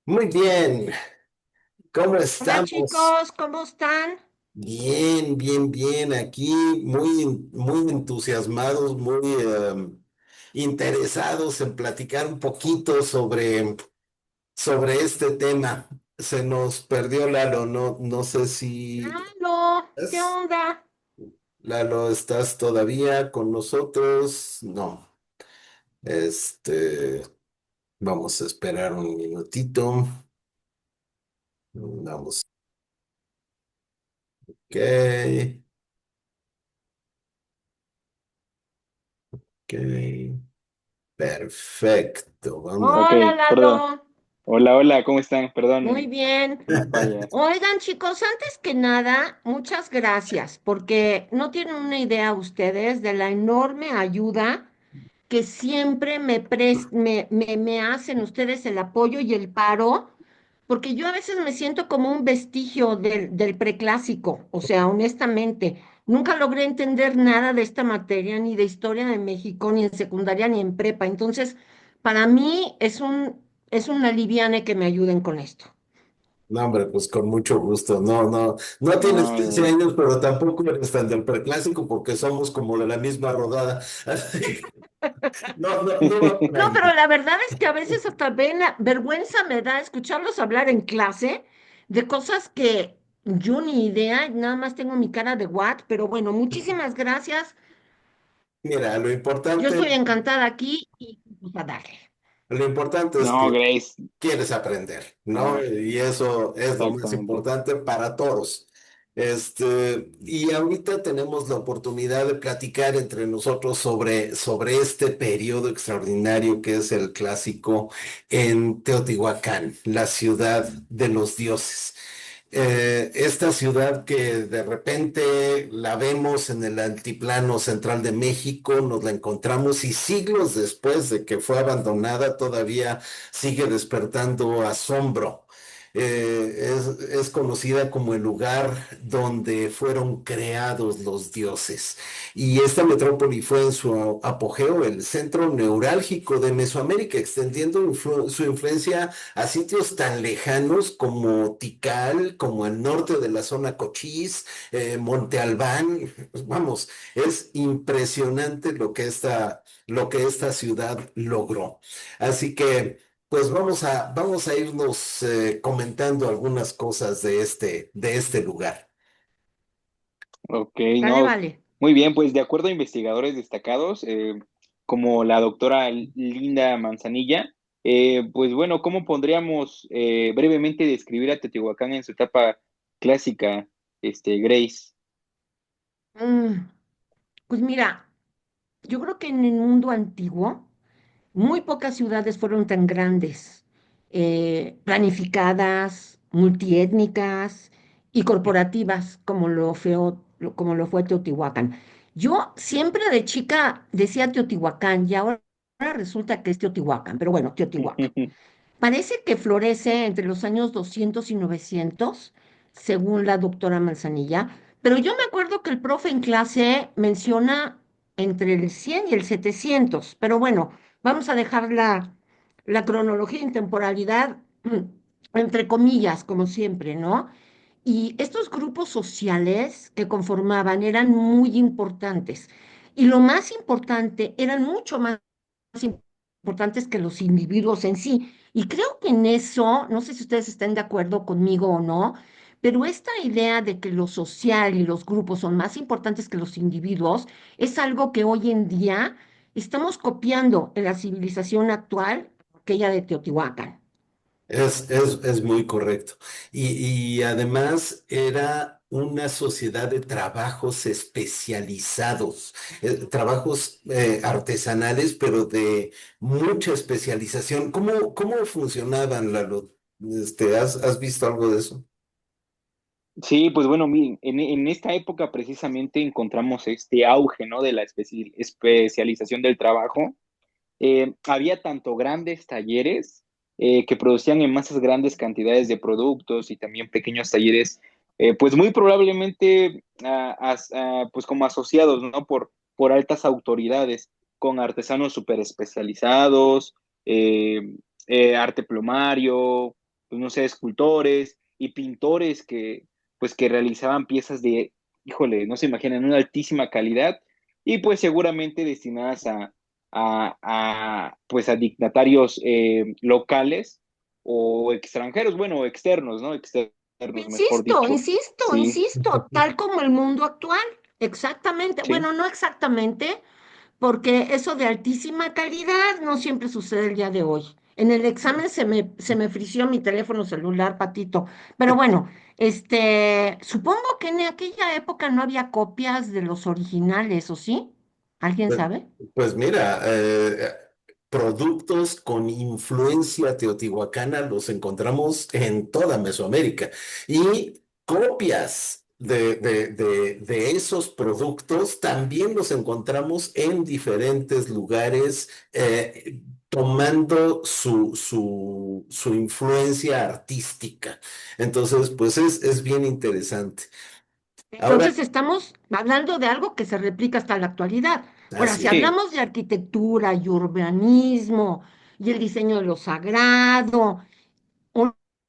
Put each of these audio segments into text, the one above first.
Muy bien, ¿cómo Hola estamos? chicos, ¿cómo están? Bien, bien, bien. Aquí muy entusiasmados, muy interesados en platicar un poquito sobre este tema. Se nos perdió Lalo, no sé si Lalo, ¿qué ¿es? onda? Lalo, ¿estás todavía con nosotros? No. Este, Vamos a esperar un minutito. Vamos, ok, ok. Perfecto, vamos. Ok, Hola perdón. Lalo, Hola, hola, ¿cómo están? muy Perdón, bien. vaya. Oigan chicos, antes que nada, muchas gracias, porque no tienen una idea ustedes de la enorme ayuda que siempre me hacen ustedes el apoyo y el paro, porque yo a veces me siento como un vestigio del preclásico, o sea, honestamente, nunca logré entender nada de esta materia, ni de historia de México, ni en secundaria, ni en prepa. Entonces, para mí es un aliviane que me ayuden con esto. No, hombre, pues con mucho gusto. No tienes 15 No, años, pero tampoco eres tan del preclásico porque somos como de la misma rodada. Así que no va por No, pero ahí. la verdad es que a veces hasta vergüenza me da escucharlos hablar en clase de cosas que yo ni idea, nada más tengo mi cara de what, pero bueno, muchísimas gracias. Mira, Yo estoy encantada aquí y pues a darle. lo importante es no, que Grace. quieres aprender, ¿no? Ah, Y eso es lo más exactamente. importante para todos. Y ahorita tenemos la oportunidad de platicar entre nosotros sobre este periodo extraordinario que es el clásico en Teotihuacán, la ciudad de los dioses. Esta ciudad que de repente la vemos en el altiplano central de México, nos la encontramos y siglos después de que fue abandonada todavía sigue despertando asombro. Es conocida como el lugar donde fueron creados los dioses. Y esta metrópoli fue en su apogeo el centro neurálgico de Mesoamérica, extendiendo su influencia a sitios tan lejanos como Tikal, como el norte de la zona Cochís, Monte Albán. Vamos, es impresionante lo que esta ciudad logró. Así que, pues vamos a irnos comentando algunas cosas de este lugar. Ok, Sale, no. vale. Muy bien, pues de acuerdo a investigadores destacados, como la doctora Linda Manzanilla, pues bueno, ¿cómo pondríamos brevemente describir a Teotihuacán en su etapa clásica, Grace? Mm, pues mira, yo creo que en el mundo antiguo muy pocas ciudades fueron tan grandes, planificadas, multiétnicas y corporativas como lo fue Teotihuacán. Yo siempre de chica decía Teotihuacán y ahora resulta que es Teotihuacán, pero bueno, Teotihuacán. Parece que florece entre los años 200 y 900, según la doctora Manzanilla, pero yo me acuerdo que el profe en clase menciona entre el 100 y el 700, pero bueno, vamos a dejar la cronología y temporalidad entre comillas, como siempre, ¿no? Y estos grupos sociales que conformaban eran muy importantes. Y lo más importante, eran mucho más importantes que los individuos en sí. Y creo que en eso, no sé si ustedes estén de acuerdo conmigo o no, pero esta idea de que lo social y los grupos son más importantes que los individuos es algo que hoy en día estamos copiando en la civilización actual, aquella de Teotihuacán. Es muy correcto. Y además era una sociedad de trabajos especializados, trabajos artesanales, pero de mucha especialización. ¿Cómo funcionaban, Lalo? ¿Has visto algo de eso? Sí, pues bueno, miren, en esta época precisamente encontramos este auge, ¿no? De la especialización del trabajo. Había tanto grandes talleres que producían en masas grandes cantidades de productos y también pequeños talleres, pues muy probablemente pues como asociados, ¿no? Por altas autoridades, con artesanos súper especializados, arte plomario. pues no sé, escultores y pintores pues que realizaban piezas de, híjole, no se imaginan, una altísima calidad y pues seguramente destinadas pues a dignatarios locales o extranjeros, bueno, externos, ¿no? Externos, mejor Insisto, dicho. insisto, Sí, insisto, tal como el mundo actual. Exactamente. sí. Bueno, no exactamente, porque eso de altísima calidad no siempre sucede el día de hoy. En el examen se me frició mi teléfono celular, Patito. Pero bueno, supongo que en aquella época no había copias de los originales, ¿o sí? ¿Alguien Pues, sabe? pues mira, productos con influencia teotihuacana los encontramos en toda Mesoamérica y copias de esos productos también los encontramos en diferentes lugares, tomando su influencia artística. Entonces, pues es bien interesante. Ahora, Entonces estamos hablando de algo que se replica hasta la actualidad. Ahora, así si es. Sí, hablamos de arquitectura y urbanismo y el diseño de lo sagrado,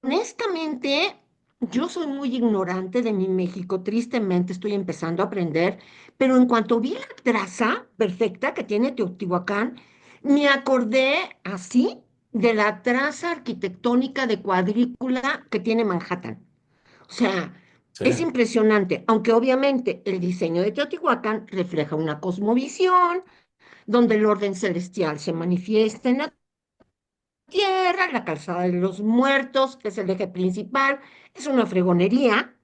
honestamente, yo soy muy ignorante de mi México, tristemente estoy empezando a aprender, pero en cuanto vi la traza perfecta que tiene Teotihuacán, me acordé así de la traza arquitectónica de cuadrícula que tiene Manhattan. O sea, Sí. es impresionante, aunque obviamente el diseño de Teotihuacán refleja una cosmovisión donde el orden celestial se manifiesta en la tierra, la calzada de los muertos, que es el eje principal, es una fregonería,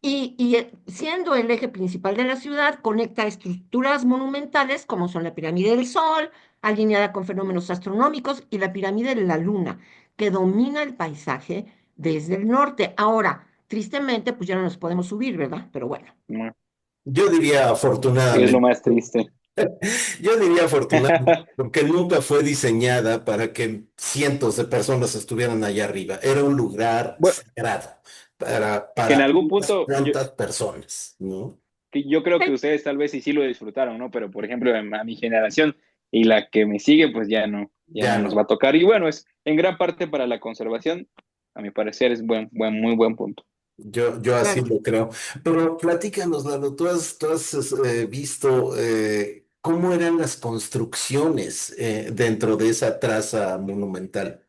y siendo el eje principal de la ciudad, conecta estructuras monumentales como son la pirámide del Sol, alineada con fenómenos astronómicos, y la pirámide de la Luna, que domina el paisaje desde el norte. Ahora, tristemente, pues ya no nos podemos subir, ¿verdad? Pero bueno. no, Yo diría es lo afortunadamente. más triste. Yo diría afortunadamente, porque nunca fue diseñada para que cientos de personas estuvieran allá arriba. Era un lugar Bueno, sagrado que en para algún unas punto cuantas personas, ¿no? que yo creo que ustedes tal vez sí lo disfrutaron, ¿no? Pero por ejemplo, a mi generación y la que me sigue, pues ya Ya no nos va no. a tocar. Y bueno, es en gran parte para la conservación, a mi parecer es muy buen punto. Yo así Claro. lo creo. Pero platícanos, Lalo, tú has visto cómo eran las construcciones dentro de esa traza monumental.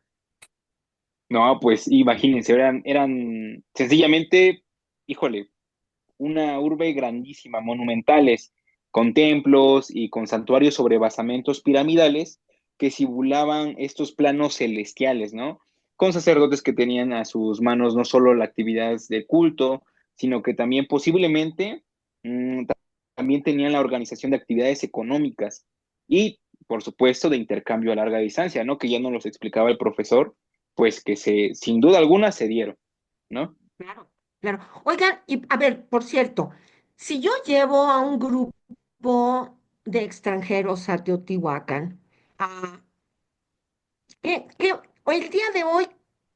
No, pues imagínense, eran sencillamente, híjole, una urbe grandísima, monumentales, con templos y con santuarios sobre basamentos piramidales que simulaban estos planos celestiales, ¿no? Con sacerdotes que tenían a sus manos no solo la actividad de culto, sino que también posiblemente también tenían la organización de actividades económicas y, por supuesto, de intercambio a larga distancia, ¿no? Que ya nos los explicaba el profesor, pues que sin duda alguna se dieron, ¿no? Claro, claro. Oigan, y a ver, por cierto, si yo llevo a un grupo de extranjeros a Teotihuacán, ah, o el día de hoy,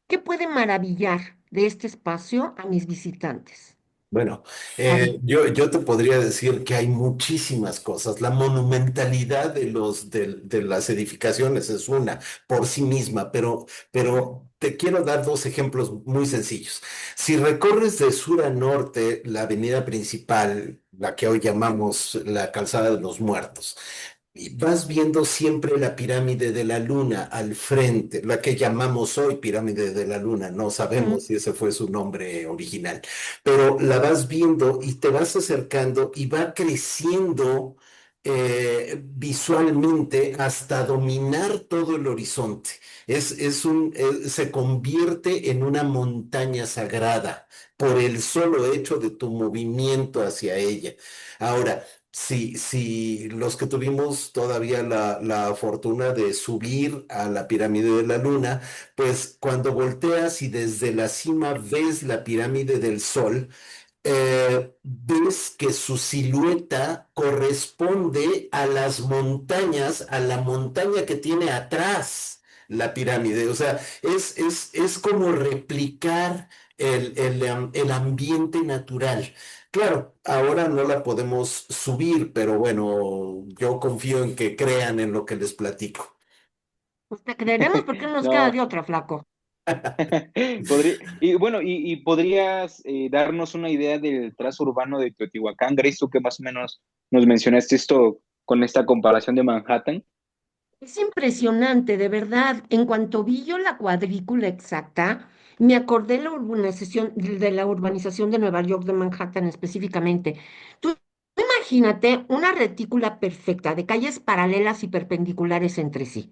¿qué puede maravillar de este espacio a mis visitantes? Bueno, Javi. yo te podría decir que hay muchísimas cosas. La monumentalidad de las edificaciones es una por sí misma, pero te quiero dar dos ejemplos muy sencillos. Si recorres de sur a norte la avenida principal, la que hoy llamamos la Calzada de los Muertos, y vas viendo siempre la pirámide de la luna al frente, la que llamamos hoy pirámide de la luna, no Mm, sabemos si ese fue su nombre original, pero la vas viendo y te vas acercando y va creciendo visualmente hasta dominar todo el horizonte. Se convierte en una montaña sagrada por el solo hecho de tu movimiento hacia ella. Ahora, si los que tuvimos todavía la fortuna de subir a la pirámide de la luna, pues cuando volteas y desde la cima ves la pirámide del Sol, ves que su silueta corresponde a las montañas, a la montaña que tiene atrás la pirámide. O sea, es como replicar el ambiente natural. Claro, ahora no la podemos subir, pero bueno, yo confío en que crean en lo que les platico. pues te creeremos porque no nos queda No, de otra, flaco. Y bueno, y podrías darnos una idea del trazo urbano de Teotihuacán, Grace, tú que más o menos nos mencionaste esto con esta comparación de Manhattan. Es impresionante, de verdad. En cuanto vi yo la cuadrícula exacta, me acordé de la urbanización de Nueva York, de Manhattan específicamente. Tú imagínate una retícula perfecta de calles paralelas y perpendiculares entre sí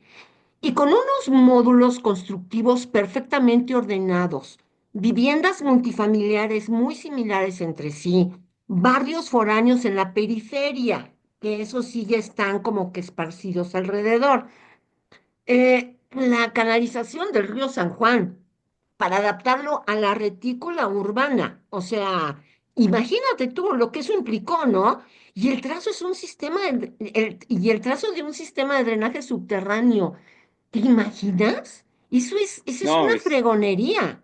y con unos módulos constructivos perfectamente ordenados, viviendas multifamiliares muy similares entre sí, barrios foráneos en la periferia, que esos sí ya están como que esparcidos alrededor. La canalización del río San Juan para adaptarlo a la retícula urbana, o sea, imagínate tú lo que eso implicó, ¿no? Y el trazo es un sistema y el trazo de un sistema de drenaje subterráneo. ¿Te imaginas? Eso es No, una es fregonería.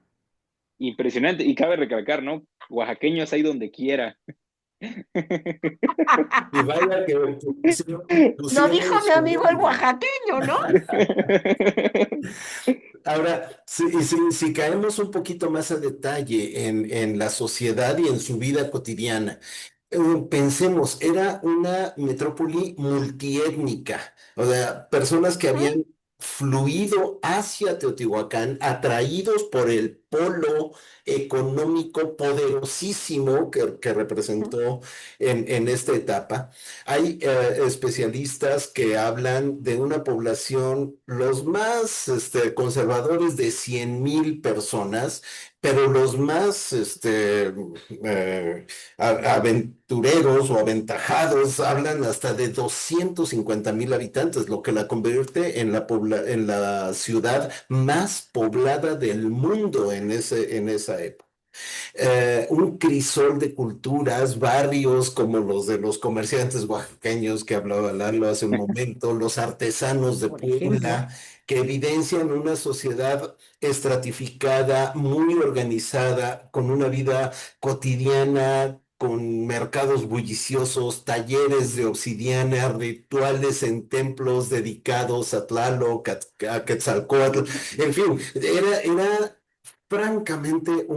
impresionante. Y cabe recalcar, ¿no? Oaxaqueños hay donde quiera. Y vaya que Lo dijo pusieron mi su amigo el nombre. oaxaqueño, ¿no? Ahora, si caemos un poquito más a detalle en la sociedad y en su vida cotidiana, pensemos, era una metrópoli multiétnica, o sea, personas que Ujú, habían fluido hacia Teotihuacán, atraídos por el polo económico poderosísimo que ujú. representó en esta etapa. Hay especialistas que hablan de una población, los más conservadores de 100,000 personas, pero los más aventureros o aventajados hablan hasta de 250,000 habitantes, lo que la convierte en en la ciudad más poblada del mundo en esa época. Un crisol de culturas, barrios como los de los comerciantes oaxaqueños que hablaba Lalo hace un momento, los artesanos de Por ejemplo. Puebla, que evidencian una sociedad estratificada, muy organizada, con una vida cotidiana, con mercados bulliciosos, talleres de obsidiana, rituales en templos dedicados a Tlaloc, a Quetzalcóatl, en fin, era francamente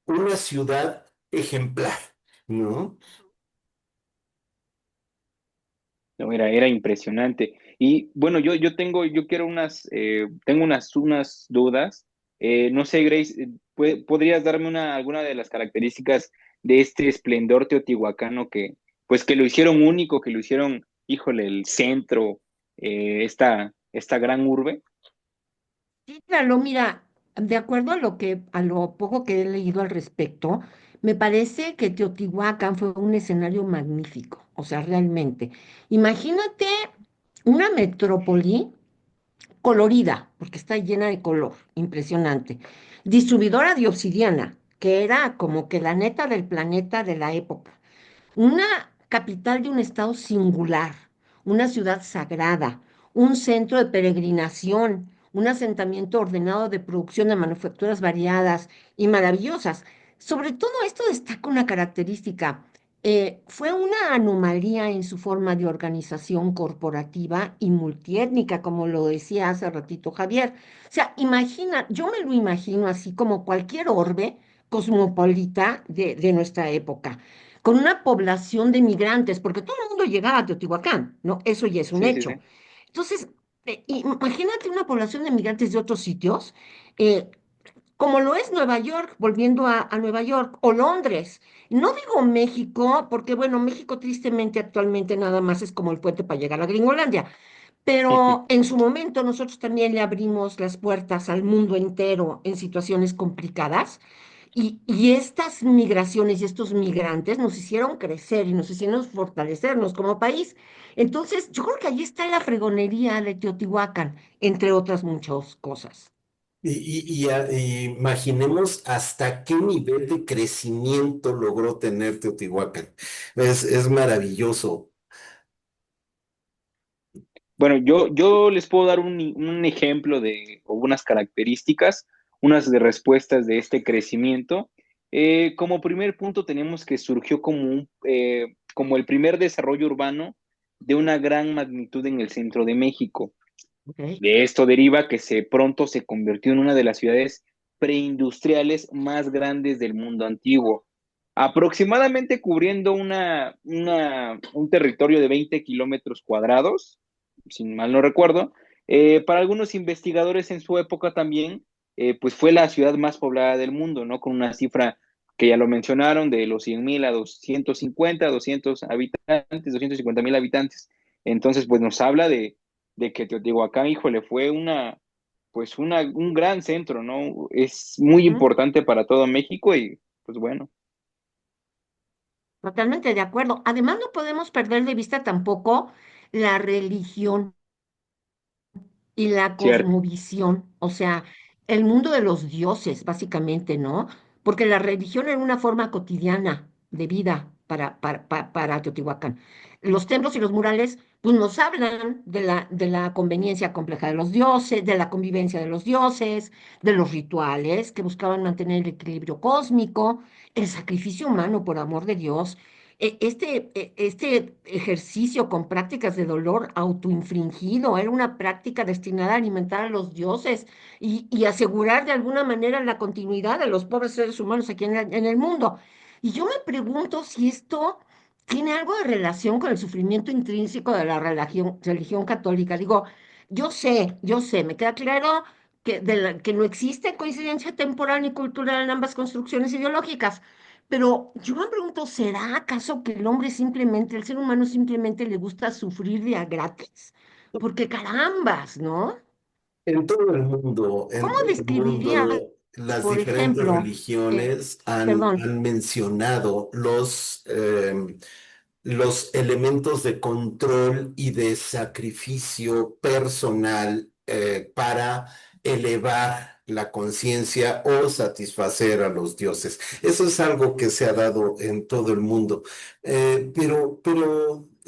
una ciudad ejemplar, ¿no? No, era impresionante. Y bueno, yo quiero tengo unas dudas. No sé, Grace, ¿podrías darme alguna de las características de este esplendor teotihuacano pues que lo hicieron único, que lo hicieron, híjole, el centro, esta gran urbe? Sí, claro, mira, de acuerdo a lo poco que he leído al respecto, me parece que Teotihuacán fue un escenario magnífico, o sea, realmente. Imagínate una metrópoli colorida, porque está llena de color, impresionante. Distribuidora de obsidiana, que era como que la neta del planeta de la época. Una capital de un estado singular, una ciudad sagrada, un centro de peregrinación, un asentamiento ordenado de producción de manufacturas variadas y maravillosas. Sobre todo esto destaca una característica. Fue una anomalía en su forma de organización corporativa y multiétnica, como lo decía hace ratito Javier. O sea, yo me lo imagino así como cualquier orbe cosmopolita de nuestra época con una población de migrantes, porque todo el mundo llegaba a Teotihuacán, ¿no? Eso ya es un Sí, sí, sí. hecho. Entonces, imagínate una población de migrantes de otros sitios, eh, como lo es Nueva York, volviendo a Nueva York, o Londres. No digo México, porque bueno, México tristemente actualmente nada más es como el puente para llegar a Gringolandia, pero en su momento nosotros también le abrimos las puertas al mundo entero en situaciones complicadas. Y estas migraciones y estos migrantes nos hicieron crecer y nos hicieron fortalecernos como país. Entonces, yo creo que ahí está la fregonería de Teotihuacán, entre otras muchas cosas. Y imaginemos hasta qué nivel de crecimiento logró tener Teotihuacán. Es maravilloso. Bueno, yo les puedo dar un ejemplo o unas características, unas de respuestas de este crecimiento. Como primer punto tenemos que surgió como el primer desarrollo urbano de una gran magnitud en el centro de México. Ok. De esto deriva que pronto se convirtió en una de las ciudades preindustriales más grandes del mundo antiguo, aproximadamente cubriendo un territorio de 20 kilómetros cuadrados, si mal no recuerdo. Para algunos investigadores en su época también, pues fue la ciudad más poblada del mundo, ¿no? Con una cifra que ya lo mencionaron, de los 100,000 a 250, 200 habitantes, 250,000 habitantes. Entonces, pues nos habla de que Teotihuacán, híjole, fue un gran centro, ¿no? Es muy Ujú. importante para todo México y pues bueno, Totalmente de acuerdo. Además, no podemos perder de vista tampoco la religión y la cierto, cosmovisión, o sea, el mundo de los dioses, básicamente, ¿no? Porque la religión era una forma cotidiana de vida para Teotihuacán. Los templos y los murales, pues nos hablan de la conveniencia compleja de los dioses, de la convivencia de los dioses, de los rituales que buscaban mantener el equilibrio cósmico, el sacrificio humano por amor de Dios. Este ejercicio con prácticas de dolor autoinfringido era una práctica destinada a alimentar a los dioses y asegurar de alguna manera la continuidad de los pobres seres humanos aquí en el mundo. Y yo me pregunto si esto tiene algo de relación con el sufrimiento intrínseco de la religión católica. Digo, yo sé, me queda claro que no existe coincidencia temporal ni cultural en ambas construcciones ideológicas. Pero yo me pregunto, ¿será acaso que el ser humano simplemente le gusta sufrir de a gratis? Porque carambas, ¿no? En ¿Cómo todo el describirías, mundo, las por diferentes ejemplo, religiones perdón, han mencionado los elementos de control y de sacrificio personal para elevar la conciencia o satisfacer a los dioses. Eso es algo que se ha dado en todo el mundo. Pero,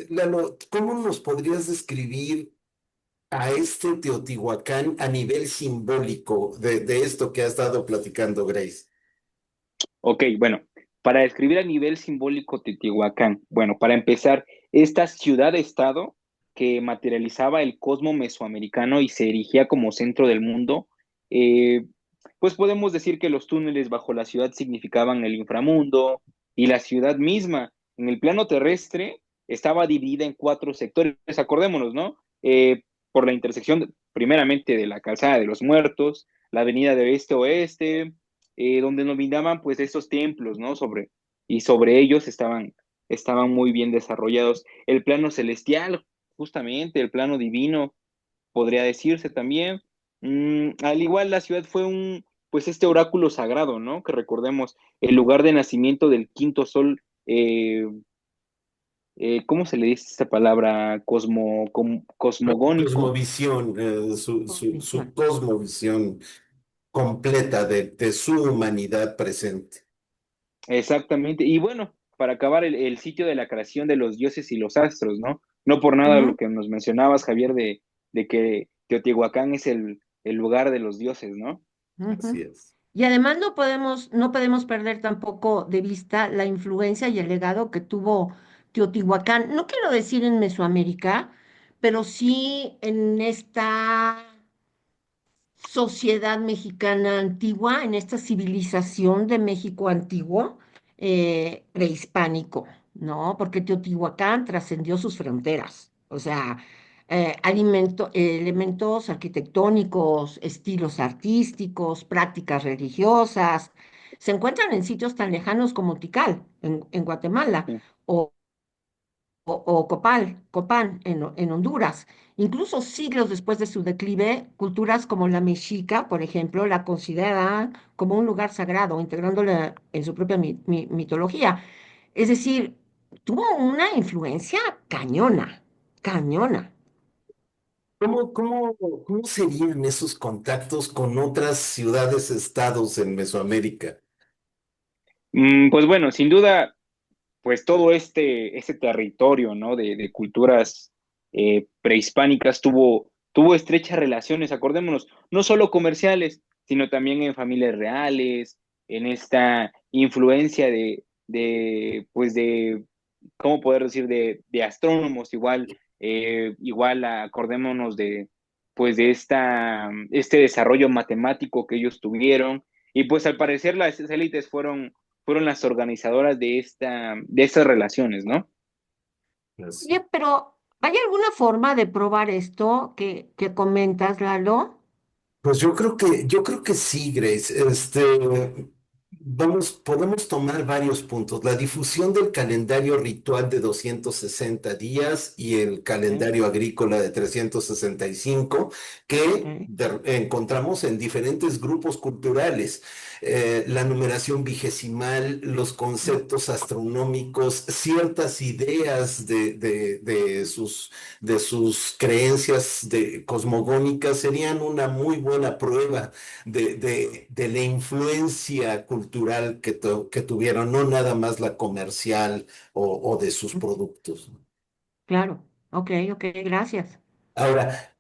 Lalo, ¿cómo nos podrías describir a este Teotihuacán a nivel simbólico de esto que ha estado platicando Grace? ok, bueno, para describir a nivel simbólico Teotihuacán, bueno, para empezar, esta ciudad-estado que materializaba el cosmo mesoamericano y se erigía como centro del mundo, eh, pues podemos decir que los túneles bajo la ciudad significaban el inframundo y la ciudad misma en el plano terrestre estaba dividida en cuatro sectores, acordémonos, ¿no? Por la intersección primeramente de la calzada de los muertos, la avenida de este-oeste, donde nominaban pues estos templos, ¿no? Y sobre ellos estaban muy bien desarrollados. El plano celestial, justamente, el plano divino, podría decirse también. Al igual la ciudad fue pues este oráculo sagrado, ¿no? Que recordemos, el lugar de nacimiento del quinto sol, ¿cómo se le dice esta palabra? Cosmogónico. Cosmovisión, su visión. cosmovisión completa de su humanidad presente. Exactamente. Y bueno, para acabar el sitio de la creación de los dioses y los astros, ¿no? No por nada lo Ujú, que nos mencionabas, Javier, de que Teotihuacán es el lugar de los dioses, ¿no? Así ujú. es. Y además no podemos perder tampoco de vista la influencia y el legado que tuvo Teotihuacán. No quiero decir en Mesoamérica, pero sí en esta sociedad mexicana antigua, en esta civilización de México antiguo, prehispánico, ¿no? Porque Teotihuacán trascendió sus fronteras, o sea, elementos arquitectónicos, estilos artísticos, prácticas religiosas, se encuentran en sitios tan lejanos como Tikal, en Guatemala, Sí, o Copán en Honduras. Incluso siglos después de su declive, culturas como la mexica, por ejemplo, la consideran como un lugar sagrado, integrándola en su propia mitología. Es decir, tuvo una influencia cañona, cañona. ¿Cómo serían esos contactos con otras ciudades, estados en Mesoamérica? Pues bueno, sin duda, pues todo este territorio, ¿no? De culturas prehispánicas tuvo estrechas relaciones, acordémonos, no solo comerciales, sino también en familias reales, en esta influencia pues ¿cómo poder decir? De astrónomos, igual, acordémonos pues de este desarrollo matemático que ellos tuvieron. Y pues al parecer las élites fueron las organizadoras de estas relaciones, ¿no? Pues, Oye, pero ¿hay alguna forma de probar esto que comentas, Lalo? pues yo creo que sí, Grace. Podemos tomar varios puntos. La difusión del calendario ritual de 260 días y el Ok, calendario agrícola de 365 que ok. encontramos en diferentes grupos culturales. La numeración vigesimal, los conceptos astronómicos, ciertas ideas de sus creencias cosmogónicas serían una muy buena prueba de la influencia cultural que tuvieron, no nada más la comercial o de sus productos. Claro, ok, ok, gracias. Ahora,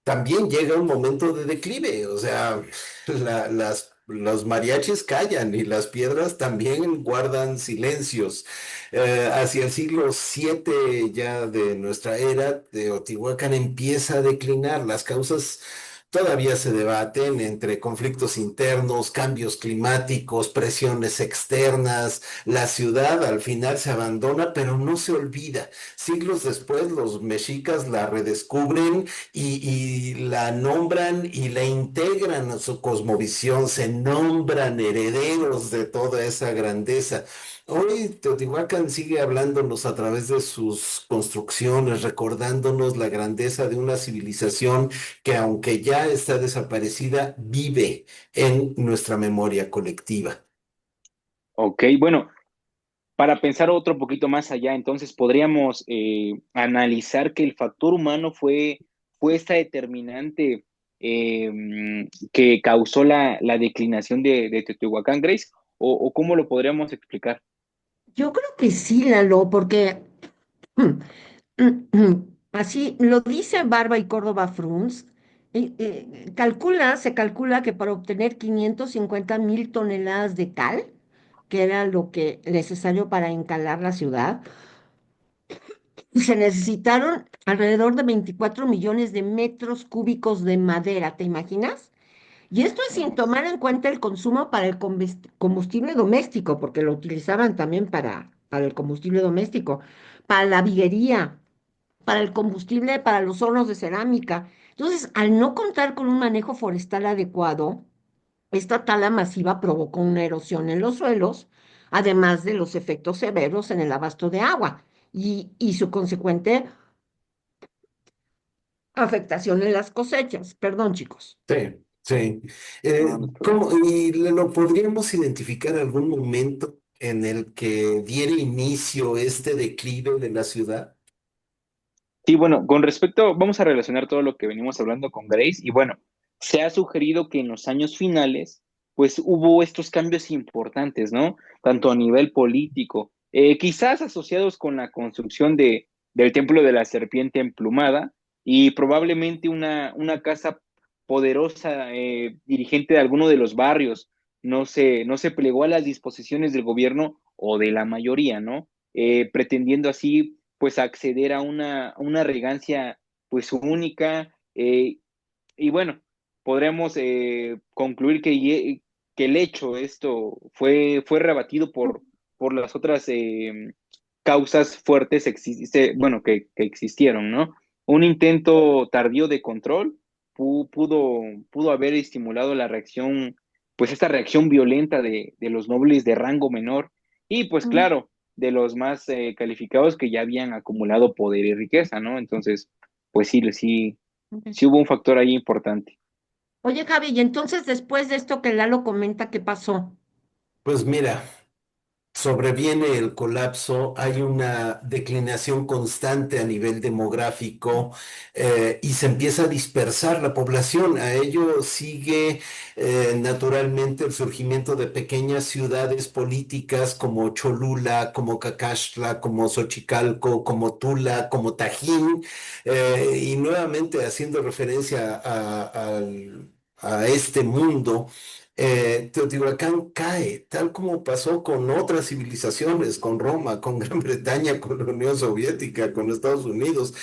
también llega un momento de declive, o sea, los mariachis callan y las piedras también guardan silencios. Hacia el siglo VII ya de nuestra era, Teotihuacán empieza a declinar. Las causas todavía se debaten entre conflictos internos, cambios climáticos, presiones externas. La ciudad al final se abandona, pero no se olvida. Siglos después, los mexicas la redescubren y la nombran y la integran a su cosmovisión, se nombran herederos de toda esa grandeza. Hoy Teotihuacán sigue hablándonos a través de sus construcciones, recordándonos la grandeza de una civilización que aunque ya está desaparecida, vive en nuestra memoria colectiva. Ok, bueno, para pensar otro poquito más allá, entonces podríamos analizar que el factor humano fue esta determinante que causó la declinación de Teotihuacán, Grace, o cómo lo podríamos explicar. Yo creo que sí, Lalo, porque así lo dice Barba y Córdoba Fruns. Se calcula que para obtener 550.000 toneladas de cal, que era lo que necesario para encalar la ciudad, se necesitaron alrededor de 24 millones de metros cúbicos de madera, ¿te imaginas? Y esto es sin tomar en cuenta el consumo para el combustible doméstico, porque lo utilizaban también para el combustible doméstico, para la viguería, para el combustible, para los hornos de cerámica. Entonces, al no contar con un manejo forestal adecuado, esta tala masiva provocó una erosión en los suelos, además de los efectos severos en el abasto de agua y su consecuente afectación en las cosechas. Perdón, chicos. Sí, sí. No, no te ¿Cómo, preocupes. y lo podríamos identificar algún momento en el que diera inicio este declive de la ciudad? Sí, bueno, con respecto, vamos a relacionar todo lo que venimos hablando con Grace y bueno, se ha sugerido que en los años finales, pues hubo estos cambios importantes, ¿no? Tanto a nivel político, quizás asociados con la construcción del Templo de la Serpiente Emplumada y probablemente una casa poderosa, dirigente de alguno de los barrios, no se plegó a las disposiciones del gobierno o de la mayoría, ¿no? Pretendiendo así pues acceder a una regancia pues única y bueno, podremos concluir que el hecho esto fue rebatido por las otras causas fuertes bueno, que existieron, ¿no? Un intento tardío de control pudo haber estimulado la reacción, pues esta reacción violenta de los nobles de rango menor y pues Mm, claro, de los más calificados que ya habían acumulado poder y riqueza, ¿no? Entonces, pues sí, sí, ok. sí hubo un factor ahí importante. Oye, Javi, y entonces después de esto que Lalo comenta, ¿qué pasó? Pues mira, sobreviene el colapso, hay una declinación constante a nivel demográfico y se empieza a dispersar la población. A ello sigue naturalmente el surgimiento de pequeñas ciudades políticas como Cholula, como Cacaxtla, como Xochicalco, como Tula, como Tajín, y nuevamente haciendo referencia a este mundo. Teotihuacán cae, tal como pasó con otras civilizaciones, con Roma, con Gran Bretaña, con la Unión Soviética, con Estados Unidos.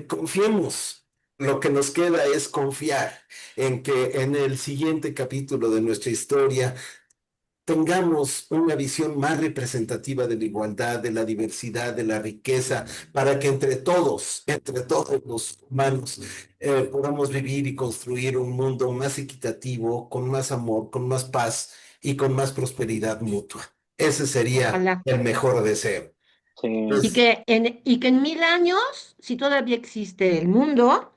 Confiemos. lo que nos queda es confiar en que en el siguiente capítulo de nuestra historia tengamos una visión más representativa de la igualdad, de la diversidad, de la riqueza, para que entre todos los humanos, podamos vivir y construir un mundo más equitativo, con más amor, con más paz y con más prosperidad mutua. Ese sería Ojalá. el mejor deseo. Sí. Y Pues, que en 1000 años, si todavía existe el mundo,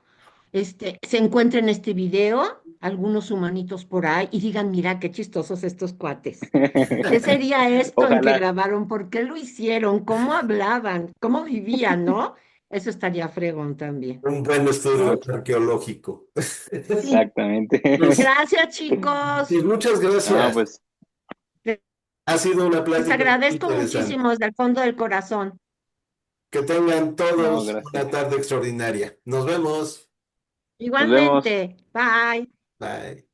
se encuentren este video, algunos humanitos por ahí, y digan, mira qué chistosos estos cuates. ¿Qué sería esto en que Ojalá. grabaron? ¿Por qué lo hicieron? ¿Cómo hablaban? ¿Cómo vivían, no? Eso estaría fregón también. un buen estudio No, arqueológico. Sí. exactamente. Pues, Gracias, chicos. pues muchas No, gracias. pues, Ha sido una Les plática muy agradezco interesante. muchísimo desde el fondo del corazón. Que tengan no, todos una gracias. tarde extraordinaria. Nos vemos. Nos vemos. Igualmente. Bye. Bye.